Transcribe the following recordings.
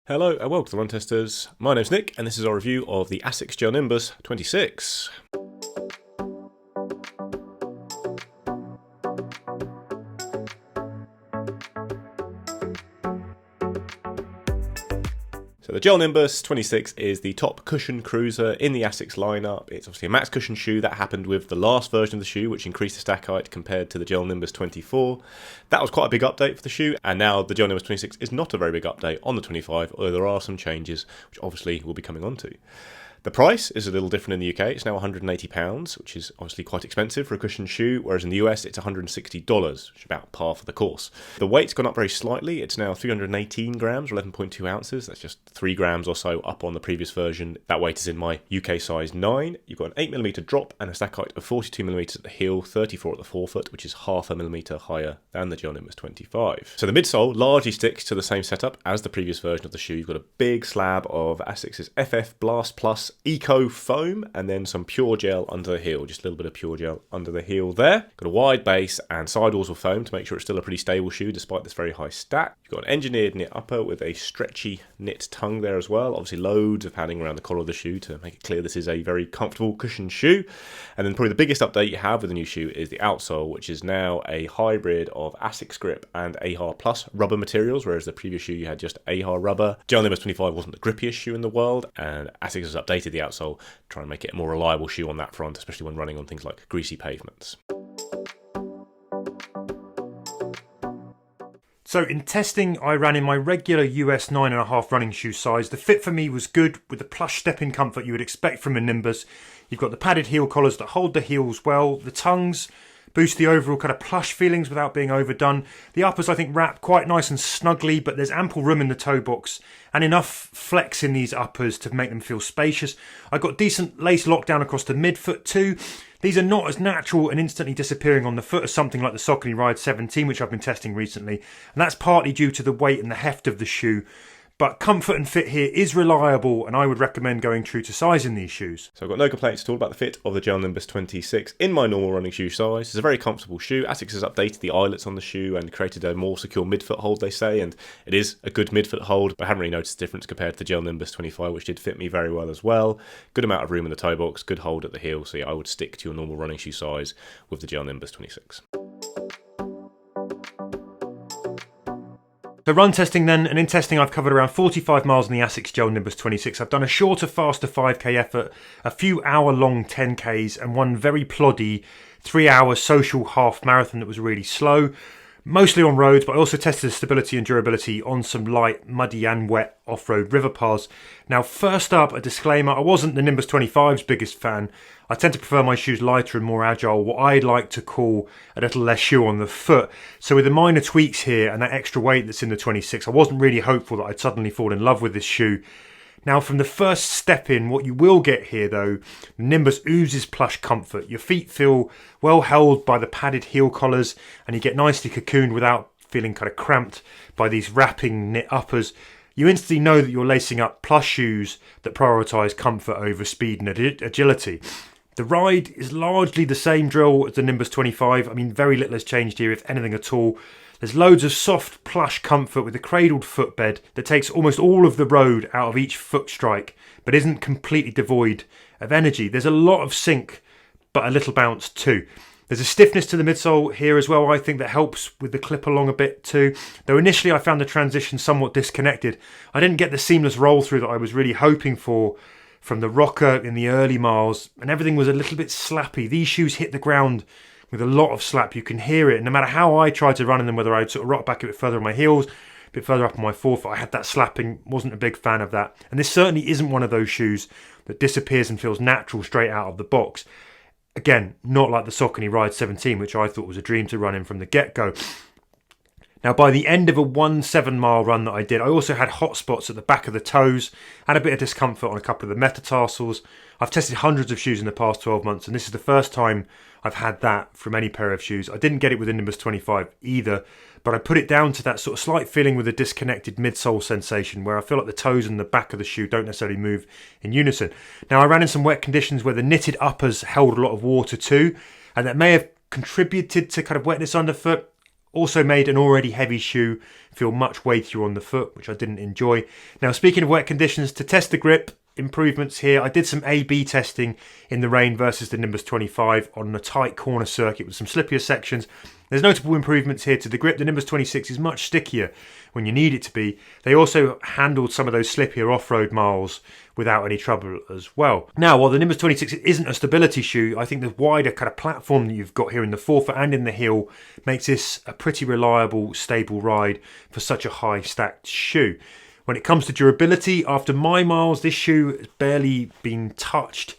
Hello and welcome to the Run Testers. My name's Nick and this is our review of the Asics Gel-Nimbus 26. So the Gel-Nimbus 26 is the top cushion cruiser in the Asics lineup. It's obviously a max cushion shoe. That happened with the last version of the shoe, which increased the stack height compared to the Gel-Nimbus 24. That was quite a big update for the shoe, and now the Gel-Nimbus 26 is not a very big update on the 25, although there are some changes, which obviously we'll be coming on to. The price is a little different in the UK. It's now £180, which is obviously quite expensive for a cushion shoe, whereas in the US it's $160, which is about par for the course. The weight's gone up very slightly. It's now 318 grams, or 11.2 ounces. That's just 3 grams or so up on the previous version. That weight is in my UK size 9. You've got an 8mm drop and a stack height of 42mm at the heel, 34 at the forefoot, which is half a millimetre higher than the Gel-Nimbus 25. So the midsole largely sticks to the same setup as the previous version of the shoe. You've got a big slab of Asics' FF Blast Plus Eco Foam and then some pure gel under the heel, just a little bit of pure gel under the heel there. Got a wide base and sidewalls of foam to make sure it's still a pretty stable shoe despite this very high stack. You've got an engineered knit upper with a stretchy knit tongue there as well. Obviously loads of padding around the collar of the shoe to make it clear this is a very comfortable cushion shoe. And then probably the biggest update you have with the new shoe is the outsole, which is now a hybrid of Asics Grip and AHA Plus rubber materials, whereas the previous shoe you had just AHA rubber. Gel-Nimbus 25 wasn't the grippiest shoe in the world, and Asics has updated the outsole, trying to make it a more reliable shoe on that front, especially when running on things like greasy pavements. So in testing, I ran in my regular US 9.5 running shoe size. The fit for me was good with the plush step-in comfort you would expect from a Nimbus. You've got the padded heel collars that hold the heels well. The tongues boost the overall kind of plush feelings without being overdone. The uppers I think wrap quite nice and snugly, but there's ample room in the toe box and enough flex in these uppers to make them feel spacious. I got decent lace lockdown across the midfoot too. These are not as natural and instantly disappearing on the foot as something like the Saucony Ride 17, which I've been testing recently, and that's partly due to the weight and the heft of the shoe. But comfort and fit here is reliable, and I would recommend going true to size in these shoes. So I've got no complaints at all about the fit of the Gel-Nimbus 26 in my normal running shoe size. It's a very comfortable shoe. Asics has updated the eyelets on the shoe and created a more secure midfoot hold, they say, and it is a good midfoot hold, but I haven't really noticed a difference compared to the Gel-Nimbus 25, which did fit me very well as well. Good amount of room in the toe box, good hold at the heel, so yeah, I would stick to your normal running shoe size with the Gel-Nimbus 26. So run testing then, and in testing I've covered around 45 miles in the Asics Gel-Nimbus 26. I've done a shorter, faster 5k effort, a few hour-long 10ks, and one very ploddy 3-hour social half marathon that was really slow. Mostly on roads, but I also tested the stability and durability on some light, muddy and wet off-road river paths. Now, first up, a disclaimer, I wasn't the Nimbus 25's biggest fan. I tend to prefer my shoes lighter and more agile, what I'd like to call a little less shoe on the foot. So with the minor tweaks here and that extra weight that's in the 26, I wasn't really hopeful that I'd suddenly fall in love with this shoe. Now, from the first step in, what you will get here, though, the Nimbus oozes plush comfort. Your feet feel well held by the padded heel collars, and you get nicely cocooned without feeling kind of cramped by these wrapping knit uppers. You instantly know that you're lacing up plush shoes that prioritise comfort over speed and agility. The ride is largely the same drill as the Nimbus 25. I mean, very little has changed here, if anything at all. There's loads of soft, plush comfort with a cradled footbed that takes almost all of the road out of each foot strike, but isn't completely devoid of energy. There's a lot of sink, but a little bounce too. There's a stiffness to the midsole here as well, I think, that helps with the clip along a bit too. Though initially I found the transition somewhat disconnected. I didn't get the seamless roll through that I was really hoping for from the rocker in the early miles, and everything was a little bit slappy. These shoes hit the ground with a lot of slap. You can hear it, and no matter how I tried to run in them, whether I'd sort of rock back a bit further on my heels, a bit further up on my forefoot, I had that slapping. Wasn't a big fan of that. And this certainly isn't one of those shoes that disappears and feels natural straight out of the box. Again, not like the Saucony Ride 17, which I thought was a dream to run in from the get-go. Now, by the end of a 7-mile run that I did, I also had hot spots at the back of the toes, had a bit of discomfort on a couple of the metatarsals. I've tested hundreds of shoes in the past 12 months, and this is the first time I've had that from any pair of shoes. I didn't get it with the Nimbus 25 either, but I put it down to that sort of slight feeling with a disconnected midsole sensation where I feel like the toes and the back of the shoe don't necessarily move in unison. Now, I ran in some wet conditions where the knitted uppers held a lot of water too, and that may have contributed to kind of wetness underfoot. Also made an already heavy shoe feel much weightier on the foot, which I didn't enjoy. Now, speaking of wet conditions, to test the grip, improvements here. I did some A/B testing in the rain versus the Nimbus 25 on a tight corner circuit with some slippier sections. There's notable improvements here to the grip. The Nimbus 26 is much stickier when you need it to be. They also handled some of those slippier off-road miles without any trouble as well. Now, while the Nimbus 26 isn't a stability shoe, I think the wider kind of platform that you've got here in the forefoot and in the heel makes this a pretty reliable, stable ride for such a high stacked shoe. When it comes to durability, after my miles, this shoe has barely been touched.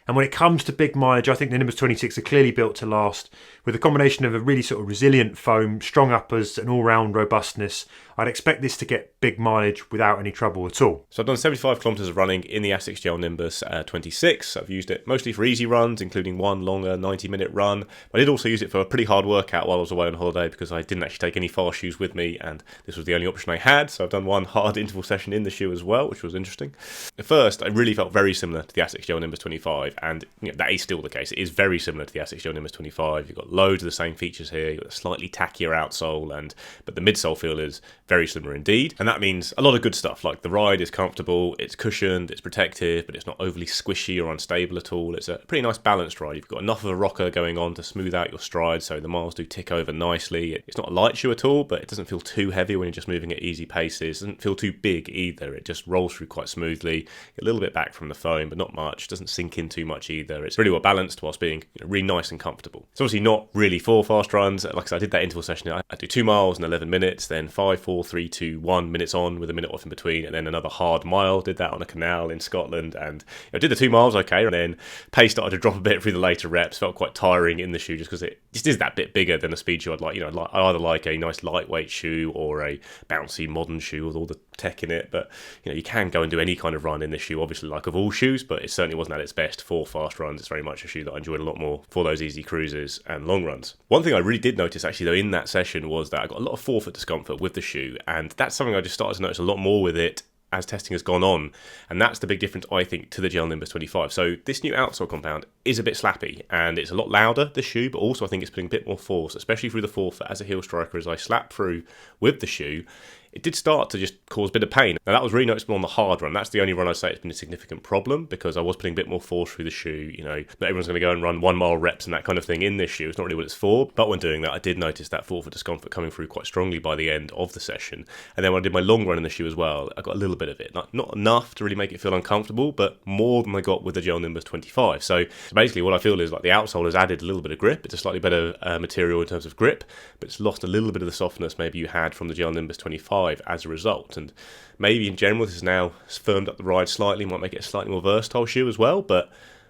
And when it comes to big mileage, I think the Nimbus 26 are clearly built to last. With a combination of a really sort of resilient foam, strong uppers and all-round robustness, I'd expect this to get big mileage without any trouble at all. So I've done 75 kilometers of running in the Asics Gel-Nimbus 26. I've used it mostly for easy runs, including one longer 90-minute run. I did also use it for a pretty hard workout while I was away on holiday because I didn't actually take any fast shoes with me and this was the only option I had. So I've done one hard interval session in the shoe as well, which was interesting. At first, I really felt very similar to the Asics Gel-Nimbus 25 and that is still the case. It is very similar to the Asics Gel-Nimbus 25. You've got loads of the same features here. You've got a slightly tackier outsole, but the midsole feel is very similar indeed. And that means a lot of good stuff, like the ride is comfortable, it's cushioned, it's protective, but it's not overly squishy or unstable at all. It's a pretty nice balanced ride. You've got enough of a rocker going on to smooth out your stride, so the miles do tick over nicely. It's not a light shoe at all, but it doesn't feel too heavy when you're just moving at easy paces. It doesn't feel too big either. It just rolls through quite smoothly. A little bit back from the foam, but not much. It doesn't sink in too much either. It's really well balanced whilst being really nice and comfortable. It's obviously not really for fast runs. Like I said, I did that interval session. I do 2 miles in 11 minutes, then 5, 4, 3, 2, 1 minutes on with a minute off in between, and then another hard mile. Did that on a canal in Scotland, and I did the 2 miles okay, and then pace started to drop a bit through the later reps. Felt quite tiring in the shoe just because it just is that bit bigger than a speed shoe. I'd like, I either like a nice lightweight shoe or a bouncy modern shoe with all the tech in it, but you can go and do any kind of run in this shoe, obviously, like of all shoes, but it certainly wasn't at its best for fast runs. It's very much a shoe that I enjoyed a lot more for those easy cruises and long runs. One thing I really did notice actually though in that session was that I got a lot of forefoot discomfort with the shoe, and that's something I just started to notice a lot more with it as testing has gone on, and that's the big difference I think to the Gel-Nimbus 25. So this new outsole compound is a bit slappy and it's a lot louder, the shoe, but also I think it's putting a bit more force, especially through the forefoot as a heel striker. As I slap through with the shoe, it did start to just cause a bit of pain. Now that was really noticeable on the hard run. That's the only run I'd say it's been a significant problem, because I was putting a bit more force through the shoe. Not everyone's going to go and run 1 mile reps and that kind of thing in this shoe. It's not really what it's for. But when doing that, I did notice that forefoot discomfort coming through quite strongly by the end of the session. And then when I did my long run in the shoe as well, I got a little bit of it. Not enough to really make it feel uncomfortable, but more than I got with the Gel-Nimbus 25. So basically what I feel is like the outsole has added a little bit of grip. It's a slightly better material in terms of grip, but it's lost a little bit of the softness maybe you had from the Gel-Nimbus 25 as a result. And maybe in general this has now firmed up the ride slightly, might make it a slightly more versatile shoe as well, but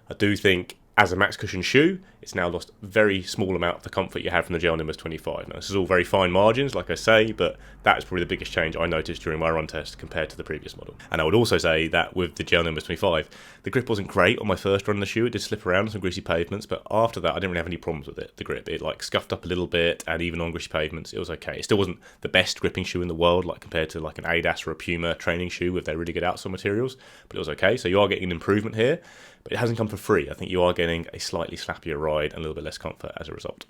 I do think as a max cushion shoe, it's now lost a very small amount of the comfort you had from the Gel-Nimbus 25. Now, this is all very fine margins, like I say, but that is probably the biggest change I noticed during my run test compared to the previous model. And I would also say that with the Gel-Nimbus 25, the grip wasn't great on my first run in the shoe. It did slip around on some greasy pavements, but after that, I didn't really have any problems with it, the grip. It scuffed up a little bit, and even on greasy pavements, it was okay. It still wasn't the best gripping shoe in the world, like compared to like an Adidas or a Puma training shoe with their really good outsole materials, but it was okay. So you are getting an improvement here, but it hasn't come for free. I think you are getting a slightly slappier ride and a little bit less comfort as a result.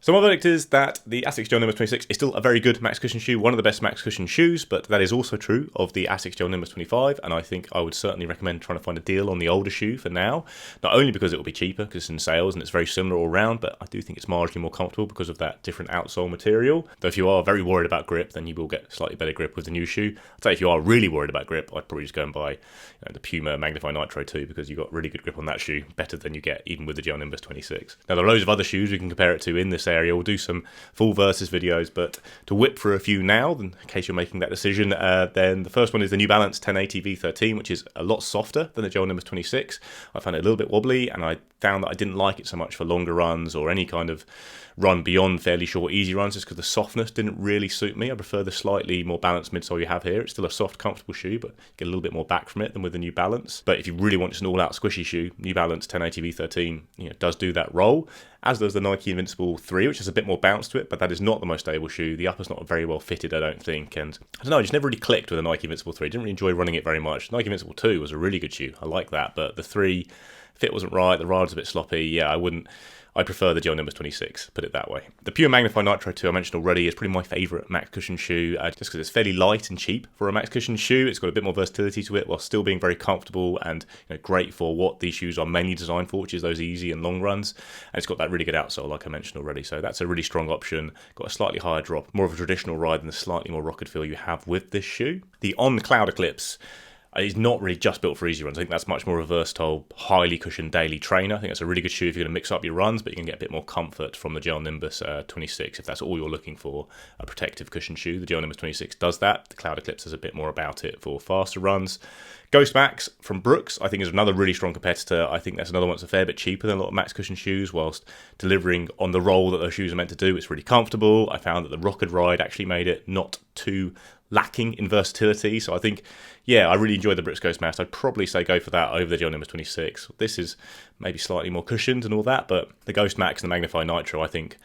So my verdict is that the Asics Gel-Nimbus 26 is still a very good max cushion shoe, one of the best max cushion shoes, but that is also true of the Asics Gel-Nimbus 25, and I think I would certainly recommend trying to find a deal on the older shoe for now, not only because it will be cheaper because it's in sales and it's very similar all round, but I do think it's marginally more comfortable because of that different outsole material. Though if you are very worried about grip, then you will get slightly better grip with the new shoe. I'd say if you are really worried about grip, I'd probably just go and buy the Puma Magnify Nitro 2, because you've got really good grip on that shoe, better than you get even with the Gel-Nimbus 26. Now there are loads of other shoes we can compare it to in this area. We'll do some full versus videos, but to whip for a few now, in case you're making that decision, then the first one is the New Balance 1080 V13, which is a lot softer than the Gel-Nimbus 26. I found it a little bit wobbly, and I found that I didn't like it so much for longer runs or any kind of run beyond fairly short easy runs, just because the softness didn't really suit me. I prefer the slightly more balanced midsole you have here. It's still a soft, comfortable shoe, but you get a little bit more back from it than with the New Balance. But if you really want just an all-out squishy shoe, New Balance 1080 V13 does do that role, as does the Nike Invincible 3, which has a bit more bounce to it, but that is not the most stable shoe. The upper's not very well fitted, I don't think, and I don't know, I just never really clicked with the Nike Invincible 3. I didn't really enjoy running it very much. Nike Invincible 2 was a really good shoe. I like that, but the 3 fit wasn't right, the ride was a bit sloppy. Yeah, I prefer the Gel-Nimbus 26, put it that way. The Pure Magnify Nitro 2 I mentioned already is probably my favourite max cushion shoe, just because it's fairly light and cheap for a max cushion shoe. It's got a bit more versatility to it while still being very comfortable and great for what these shoes are mainly designed for, which is those easy and long runs. And it's got that really good outsole, like I mentioned already. So that's a really strong option. Got a slightly higher drop, more of a traditional ride than the slightly more rocket feel you have with this shoe. The On Cloud Eclipse is not really just built for easy runs. I think that's much more of a versatile, highly cushioned daily trainer. I think that's a really good shoe if you're going to mix up your runs, but you can get a bit more comfort from the Gel-Nimbus 26 if that's all you're looking for, a protective cushion shoe. The Gel-Nimbus 26 does that. The Cloud Eclipse has a bit more about it for faster runs. Ghost Max from Brooks, I think, is another really strong competitor. I think that's another one that's a fair bit cheaper than a lot of max cushion shoes, whilst delivering on the role that those shoes are meant to do. It's really comfortable. I found that the Rocket Ride actually made it not too lacking in versatility. So I think, yeah, I really enjoyed the Brooks Ghost Max. I'd probably say go for that over the Gel-Nimbus 26. This is maybe slightly more cushioned and all that, but the Ghost Max and the Magnify Nitro, I think,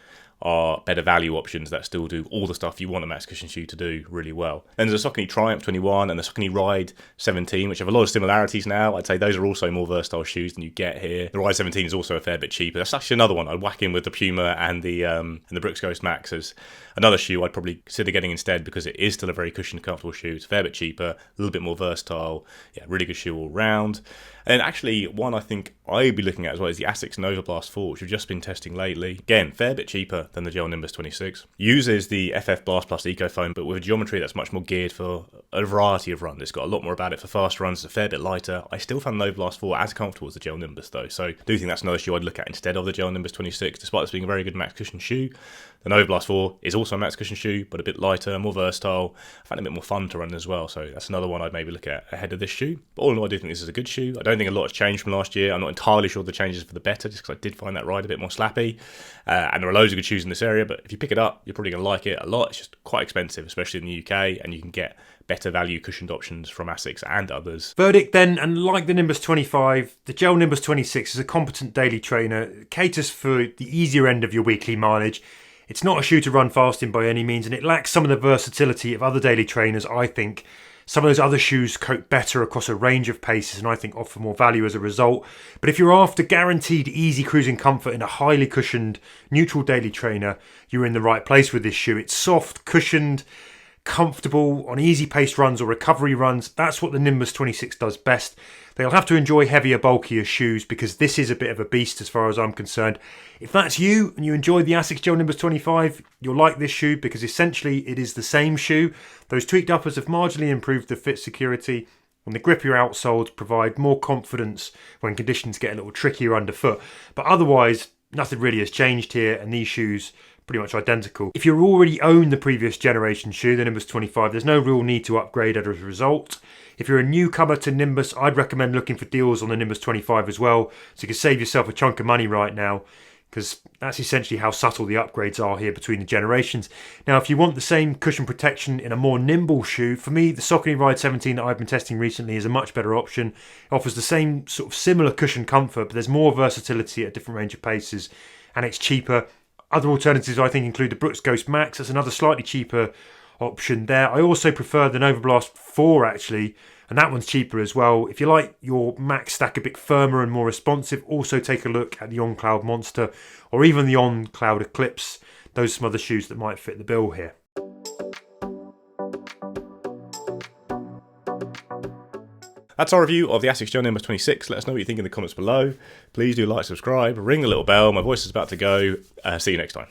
are better value options that still do all the stuff you want a max cushion shoe to do really well. Then there's the Saucony Triumph 21 and the Saucony Ride 17, which have a lot of similarities now. I'd say those are also more versatile shoes than you get here. The Ride 17 is also a fair bit cheaper. That's actually another one I'd whack in with the Puma and the Brooks Ghost Max as another shoe I'd probably consider getting instead, because it is still a very cushioned, comfortable shoe. It's a fair bit cheaper, a little bit more versatile. Yeah, really good shoe all round. And actually, one I think I'd be looking at as well is the Asics Nova Blast 4, which we've just been testing lately. Again, fair bit cheaper than the Gel-Nimbus 26. Uses the FF Blast Plus Eco Foam, but with a geometry that's much more geared for a variety of runs. It's got a lot more about it for fast runs. It's a fair bit lighter. I still found the Nova Blast 4 as comfortable as the Gel-Nimbus though, so I do think that's another shoe I'd look at instead of the Gel-Nimbus 26, despite this being a very good max cushion shoe. The Nova Blast 4 is also a max cushion shoe, but a bit lighter, more versatile. I found it a bit more fun to run as well, so that's another one I'd maybe look at ahead of this shoe. But all in all, I do think this is a good shoe. I don't think a lot has changed from last year. I'm not entirely sure the changes are for the better, just because I did find that ride a bit more slappy. And there are loads of good shoes in this area, but if you pick it up, you're probably going to like it a lot. It's just quite expensive, especially in the UK, and you can get better value cushioned options from Asics and others. Verdict then, and like the Nimbus 25, the Gel-Nimbus 26 is a competent daily trainer. It caters for the easier end of your weekly mileage. It's not a shoe to run fast in by any means, and it lacks some of the versatility of other daily trainers, I think. Some of those other shoes cope better across a range of paces and I think offer more value as a result. But if you're after guaranteed easy cruising comfort in a highly cushioned, neutral daily trainer, you're in the right place with this shoe. It's soft, cushioned, comfortable on easy paced runs or recovery runs. That's what the Nimbus 26 does best. They'll have to enjoy heavier, bulkier shoes because this is a bit of a beast as far as I'm concerned. If that's you and you enjoy the Asics Gel-Nimbus 25, you'll like this shoe because essentially it is the same shoe. Those tweaked uppers have marginally improved the fit security, and the grippier outsoles provide more confidence when conditions get a little trickier underfoot. But otherwise, nothing really has changed here, and these shoes pretty much identical. If you already own the previous generation shoe, the Nimbus 25, there's no real need to upgrade as a result. If you're a newcomer to Nimbus, I'd recommend looking for deals on the Nimbus 25 as well, so you can save yourself a chunk of money right now, because that's essentially how subtle the upgrades are here between the generations. Now, if you want the same cushion protection in a more nimble shoe, for me, the Saucony Ride 17 that I've been testing recently is a much better option. It offers the same sort of similar cushion comfort, but there's more versatility at a different range of paces, and it's cheaper. Other alternatives I think include the Brooks Ghost Max. That's another slightly cheaper option there. I also prefer the Nova Blast 4 actually, and that one's cheaper as well. If you like your max stack a bit firmer and more responsive, also take a look at the On Cloud Monster or even the On Cloud Eclipse. Those are some other shoes that might fit the bill here. That's our review of the Asics Gel-Nimbus 26. Let us know what you think in the comments below. Please do like, subscribe, ring the little bell. My voice is about to go. See you next time.